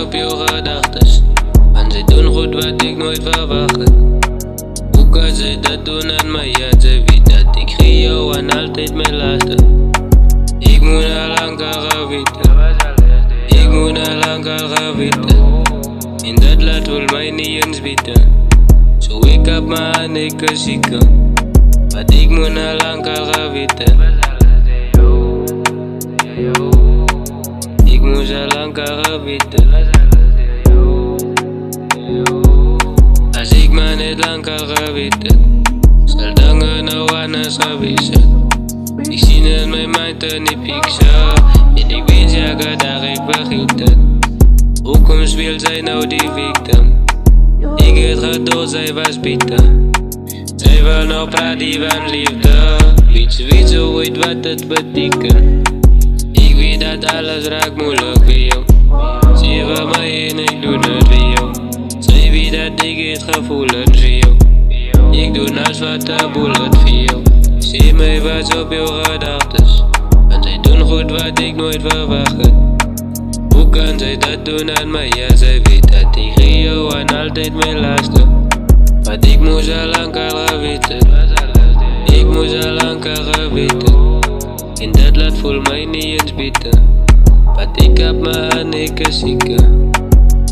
op jouw gedachtes, en zij doen goed wat ik nooit verwacht had. Hoe kan zij dat doen aan mij? Ja, zij weet dat ik gie jou en altijd mijn lasten. Ik moet al lang gaan weten, ik moet al lang gaan weten. En dat laat wil mij niet eens weten. Zo ik heb me aan ik zieke, wat ik moet al lang gaan weten. Ik moet al lang gaan weten. Als ik maar niet lang gaan weten, zal dangen nou anders gewezen. Ik zie in mijn mind en die picture, en ik weet zeker dat ik vergeten. Hoe komt wil zij nou die victim? Ik het gedood, zij was bitter. Zij wil nou praten van liefde. Weet ze ooit wat het betekent? Ik weet dat alles raakt moeilijk voor jou. Zie van mij en ik doe het voor jou. Zij weet dat ik het gevoel heb voor jou. Ik doe alles wat de boel het voor jou. Zie mij wat op jouw gedachtes, en zij doen goed wat ik nooit verwacht had. Hoe kan zij dat doen aan mij? Ja, zij weet dat ik gie jou en altijd mijn lasten. Want ik moest al lang gaan weten. Ik moest al lang gaan weten. En dat laat voel mij niet eens bitter. Want ik heb me aan ik zieke.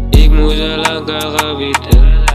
Ik moest al lang gaan weten.